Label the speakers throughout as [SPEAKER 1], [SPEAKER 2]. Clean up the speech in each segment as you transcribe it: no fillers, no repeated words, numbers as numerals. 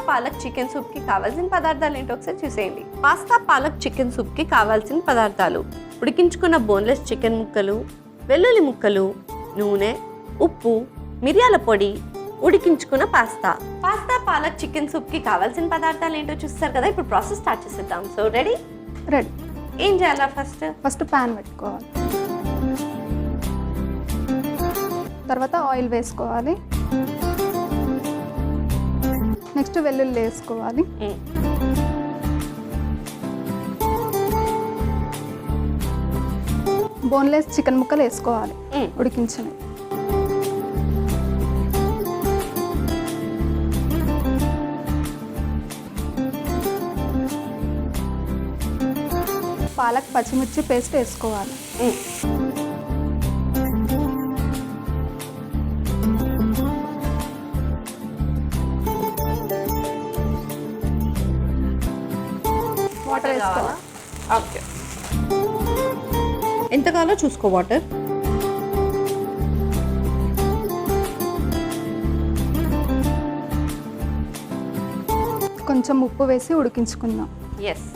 [SPEAKER 1] Palak chicken soup కి కావాల్సిన పదార్థాలు ఏంటో ఒకసారి చూసేయండి. పాస్తా పాలక్ చికెన్ సూప్ కి కావాల్సిన పదార్థాలు: ఉడికించుకున్న బోన్లెస్ చికెన్ ముక్కలు, వెల్లుల్లి ముక్కలు, నూనె, ఉప్పు, మిరియాల పొడి, ఉడికించుకున్న pasta. Pasta palak chicken soup కి కావాల్సిన పదార్థాలు ఏంటో చూస్తారు కదా. ఇప్పుడు ప్రాసెస్ స్టార్ట్ చేసేద్దాం. So ready? ఏం చేయాలా?
[SPEAKER 2] ఫస్ట్ ప్యాన్ పెట్టుకోవాలి, తర్వాత ఆయిల్ వేసుకోవాలి, నెక్స్ట్ వెల్లుల్లి వేసుకోవాలి, బోన్లెస్ చికెన్ ముక్కలు వేసుకోవాలి ఉడికించినవి, పాలక్ పచ్చిమిర్చి పేస్ట్ వేసుకోవాలి, వాటర్ వేసుకోవాలి.
[SPEAKER 1] ఓకే, ఎంత కావాలో చూసుకో వాటర్.
[SPEAKER 2] కొంచెం ఉప్పు వేసి ఉడికించుకుందాం.
[SPEAKER 1] ఎస్,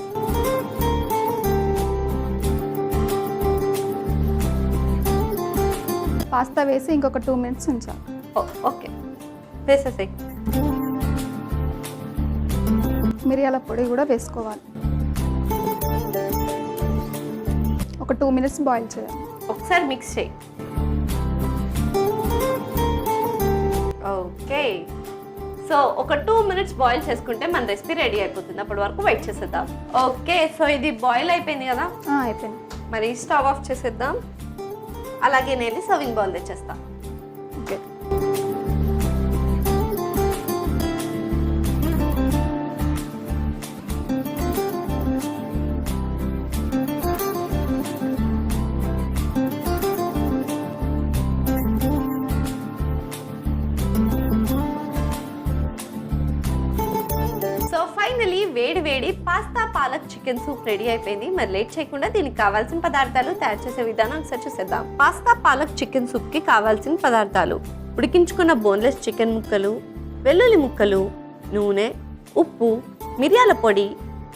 [SPEAKER 2] పాస్తా వేసి ఇంకొక 2 minutes ఉంచాలి.
[SPEAKER 1] ఓకే, వేసేసాయి.
[SPEAKER 2] మిరియాల పొడి కూడా వేసుకోవాలి. ఒక 2 minutes బాయిల్ చేయాలి.
[SPEAKER 1] ఒకసారి మిక్స్ చేయి. ఓకే, సో ఒక 2 minutes బాయిల్ చేసుకుంటే మన రెసిపీ రెడీ అయిపోతుంది. అప్పటి వరకు వెయిట్ చేసేద్దాం. ఓకే, సో ఇది బాయిల్ అయిపోయింది కదా.
[SPEAKER 2] అయిపోయింది.
[SPEAKER 1] మరి స్టవ్ ఆఫ్ చేసేద్దాం. అలాగే నేను సర్వింగ్ బౌల్ తెచ్చేస్తా.
[SPEAKER 2] ఓకే,
[SPEAKER 1] ఫైనలీ వేడి వేడి pasta palak chicken soup ready అయిపోయింది. మరి లేట్ చేయకుండా దీనికి కావాల్సిన పదార్థాలు తయారు చేసే విధానం ఒకసారి చూసేద్దాం. పాస్తా పాలక్ చికెన్ సూప్ కి కావాల్సిన పదార్థాలు: ఉడికించుకున్న బోన్లెస్ చికెన్ ముక్కలు, వెల్లుల్లి ముక్కలు, నూనె, ఉప్పు, మిరియాల పొడి,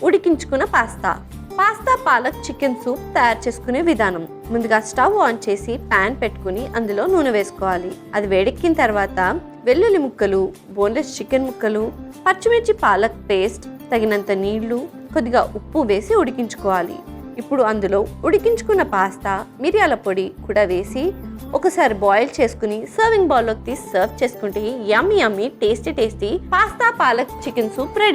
[SPEAKER 1] ఉడికించుకున్న pasta. Pasta palak chicken soup తయారు చేసుకునే విధానం: ముందుగా స్టవ్ ఆన్ చేసి ప్యాన్ పెట్టుకుని అందులో నూనె వేసుకోవాలి. అది వేడెక్కిన తర్వాత వెల్లుల్లి ముక్కలు, బోన్లెస్ చికెన్ ముక్కలు, పచ్చిమిర్చి పాలక్ పేస్ట్, తగినంత నీళ్లు, కొద్దిగా ఉప్పు వేసి ఉడికించుకోవాలి. ఇప్పుడు అందులో ఉడికించుకున్న పాస్తా, మిరియాల పొడి కూడా వేసి ఒకసారి బాయిల్ చేసుకుని సర్వింగ్ బౌల్లోకి తీసి సర్వ్ చేసుకుంటే yummy yummy tasty pasta palak chicken soup ready.